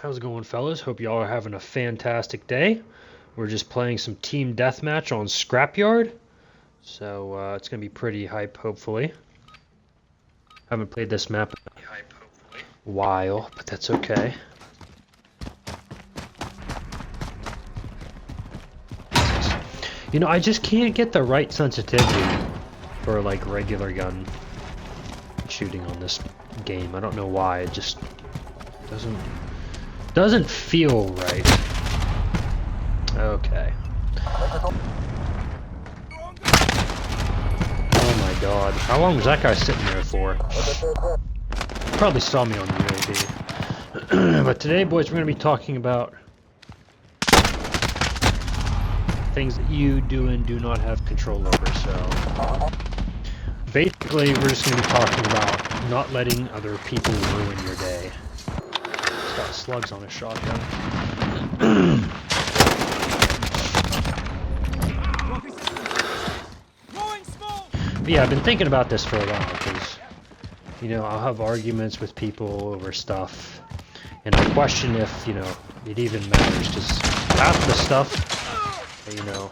How's it going, fellas? Hope y'all are having a fantastic day. We're just playing some team deathmatch on Scrapyard, so it's gonna be pretty hype, hopefully. Haven't played this map in a while, but that's okay. You know, I just can't get the right sensitivity for like regular gun shooting on this game. I don't know why. It just doesn't feel right. Okay. Oh my god. How long was that guy sitting there for? Probably saw me on the UAV. But today, boys, we're going to be talking about things that you do and do not have control over. So basically, we're just going to be talking about not letting other people ruin your day. He's got slugs on his shotgun. But yeah, I've been thinking about this for a while because, you know, I'll have arguments with people over stuff, and I question if, you know, it even matters, because half the stuff, you know...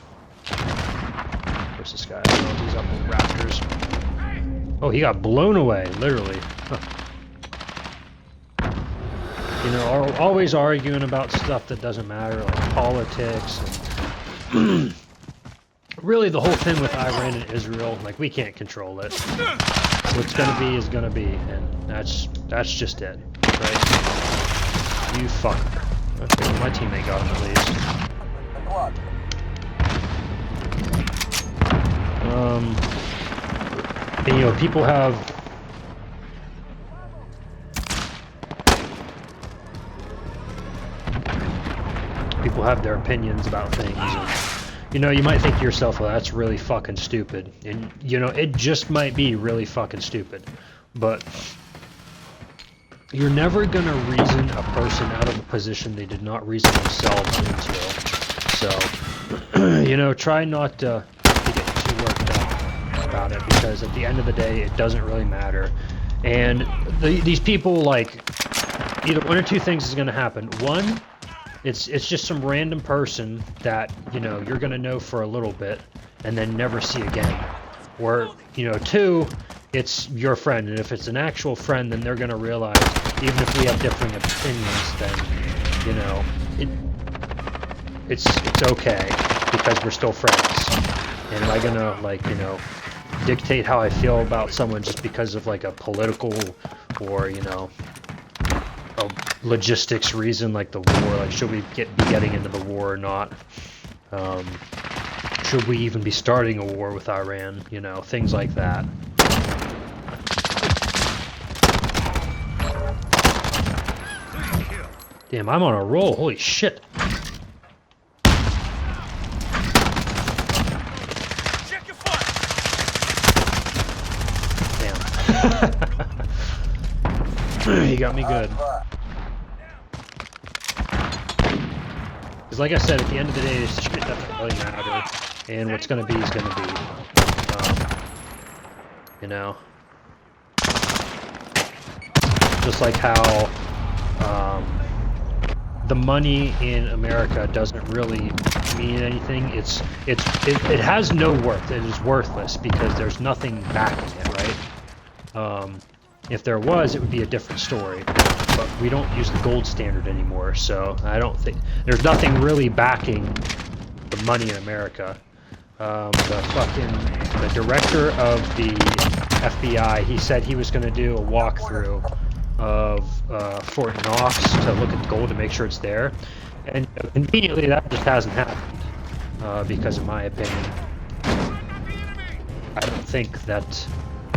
Where's this guy? Oh, he's up in rafters. Oh, he got blown away, literally. Huh. You know, always arguing about stuff that doesn't matter, like politics and... Really, the whole thing with Iran and Israel, like, we can't control it. What's gonna be is gonna be, and that's just it, right? You fucker. Okay, well, my teammate got him at least. And, you know, people have their opinions about things. And, you know, you might think to yourself, well, that's really fucking stupid. And, you know, it just might be really fucking stupid. But you're never going to reason a person out of a position they did not reason themselves into. So, you know, try not to get too worked up about it, because at the end of the day, it doesn't really matter. And these people, like, either one or two things is going to happen. One, it's just some random person that, you know, you're gonna know for a little bit and then never see again. Or, you know, two, it's your friend, and if it's an actual friend, then they're gonna realize, even if we have differing opinions, then, you know, it's okay, because we're still friends. And am I gonna, like, you know, dictate how I feel about someone just because of, like, a political or, you know, a logistics reason, like the war, like should we be getting into the war or not? Should we even be starting a war with Iran? You know, things like that. Damn, I'm on a roll. Holy shit. Damn. He got me good. Because like I said, at the end of the day, this shit doesn't really matter, and what's going to be is going to be. You know, just like how the money in America doesn't really mean anything. It has no worth. It is worthless because there's nothing backing it, right? If there was, it would be a different story. But we don't use the gold standard anymore, so I don't think there's nothing really backing the money in America. The director of the FBI, he said he was going to do a walkthrough of Fort Knox to look at the gold to make sure it's there, and conveniently that just hasn't happened, because in my opinion, I don't think that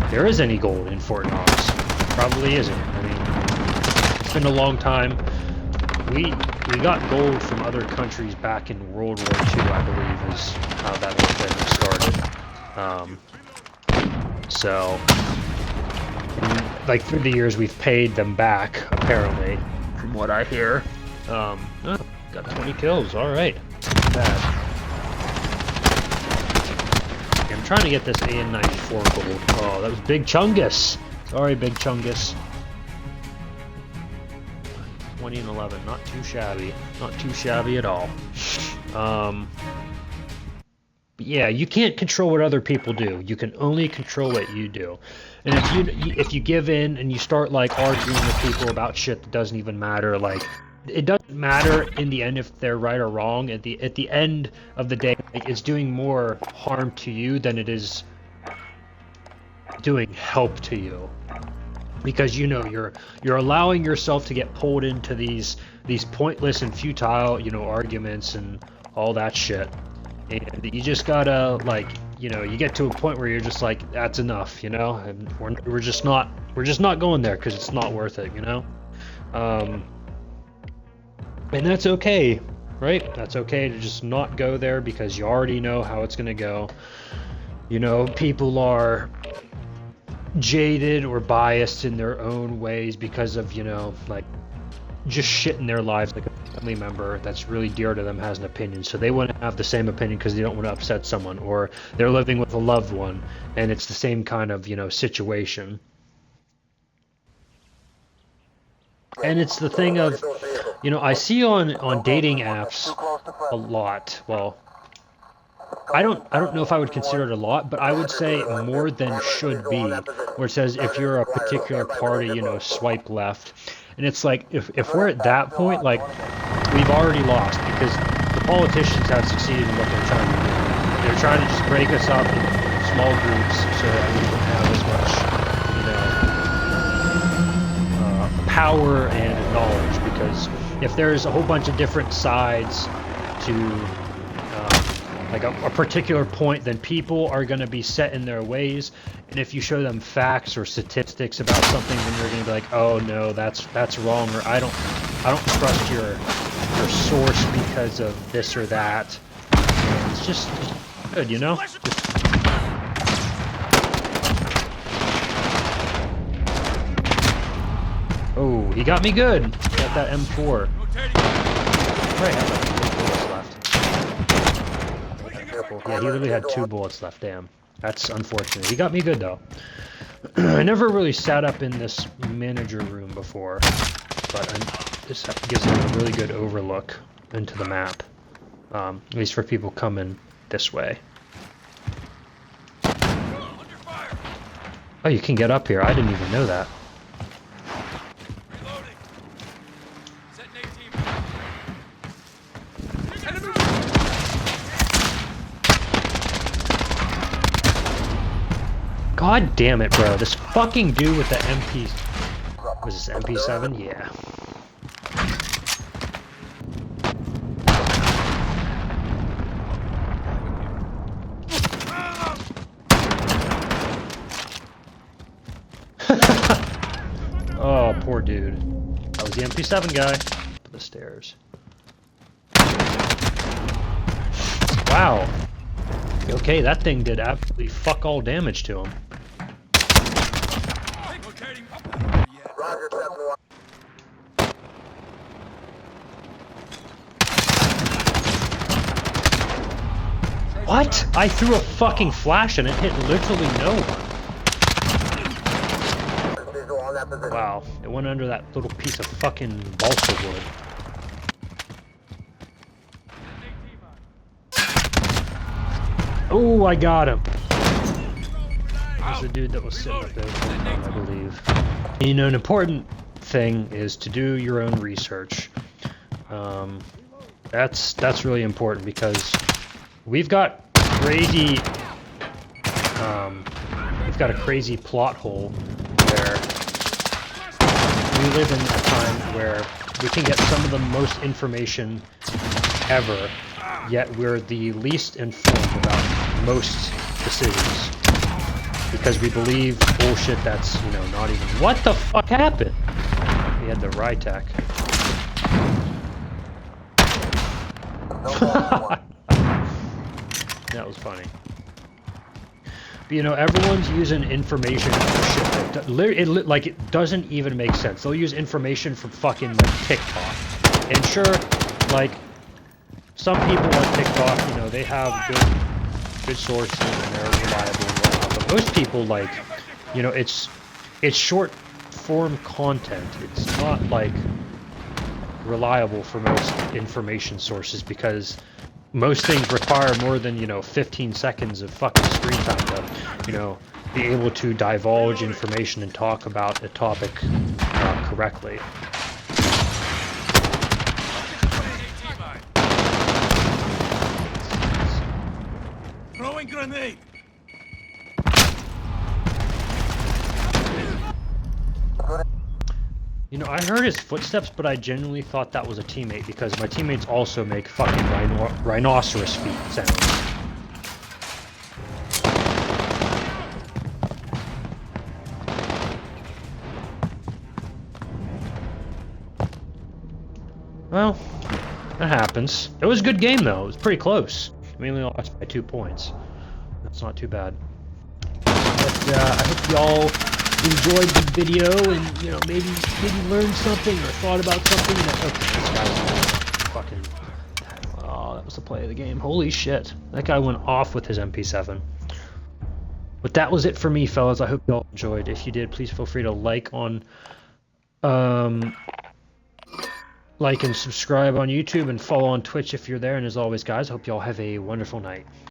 there is any gold in Fort Knox. Probably isn't. I mean, it's been a long time. We got gold from other countries back in World War II, I believe, is how that whole thing started. So, like, through the years, we've paid them back, apparently, from what I hear. Oh, got 20 kills. All right, not bad. I'm trying to get this AN-94 gold. Oh, that was Big Chungus. Sorry, Big Chungus. 20 and 11. Not too shabby. Not too shabby at all. But yeah, you can't control what other people do. You can only control what you do. And if you give in and you start like arguing with people about shit that doesn't even matter, like it doesn't matter in the end if they're right or wrong. At the end of the day, like, it's doing more harm to you than it is doing help to you. Because you know you're allowing yourself to get pulled into these pointless and futile, you know, arguments and all that shit. And you just gotta, like, you know, you get to a point where you're just like, that's enough, you know, and we're just not going there because it's not worth it, you know. And that's okay, right? That's okay to just not go there because you already know how it's gonna go. You know, people are jaded or biased in their own ways because of, you know, like just shit in their lives. Like a family member that's really dear to them has an opinion, so they want to have the same opinion because they don't want to upset someone, or they're living with a loved one and it's the same kind of, you know, situation. And it's the thing of, you know, I see on dating apps a lot. Well, I don't know if I would consider it a lot, but I would say more than should be, where it says if you're a particular party, you know, swipe left. And it's like, if we're at that point, like, we've already lost, because the politicians have succeeded in what they're trying to do. They're trying to just break us up in small groups so that we don't have as much, you know, power and knowledge. Because if there's a whole bunch of different sides to like a particular point, then people are going to be set in their ways, and if you show them facts or statistics about something, then they're going to be like, oh no, that's wrong, or I don't trust your source because of this or that. And it's just good, you know. Oh, he got me good. Got that M4. Right, how about 2 bullets left? Yeah, he literally had 2 bullets left. Damn, that's unfortunate. He got me good though. I never really sat up in this manager room before, but this gives me a really good overlook into the map, at least for people coming this way. Oh, you can get up here. I didn't even know that. God damn it, bro. This fucking dude with the MP... Was this MP7? Yeah. Oh, poor dude. That was the MP7 guy. Up the stairs. Wow. Okay, that thing did absolutely fuck all damage to him. What? I threw a fucking flash and it hit literally no one. Wow, it went under that little piece of fucking balsa wood. Oh, I got him. There's the dude that was sitting up there, I believe. You know, an important thing is to do your own research. That's really important, because we've got crazy, we've got a crazy plot hole where we live in a time where we can get some of the most information ever, yet we're the least informed about most decisions, because we believe bullshit that's, you know, not even... What the fuck happened? He had the Rytec. That was funny. But, you know, everyone's using information for shit that it doesn't even make sense. They'll use information from fucking, like, TikTok. And sure, like, some people on TikTok, you know, they have good sources and they're reliable and whatnot. But most people, like, you know, it's short form content. It's not like reliable for most information sources because most things require more than, 15 seconds of fucking screen time to, be able to divulge information and talk about a topic correctly. Throwing grenade. I heard his footsteps, but I genuinely thought that was a teammate because my teammates also make fucking rhinoceros feet sounds. Well, that happens. It was a good game though. It was pretty close. We only lost by 2 points. That's not too bad. But I hope y'all enjoyed the video and maybe learned something or thought about something. Okay, this guy was fucking. Oh, that was the play of the game. Holy shit, that guy went off with his MP7. But that was it for me, fellas. I hope y'all enjoyed. If you did, please feel free to like and subscribe on YouTube and follow on Twitch if you're there. And as always, guys, I hope y'all have a wonderful night.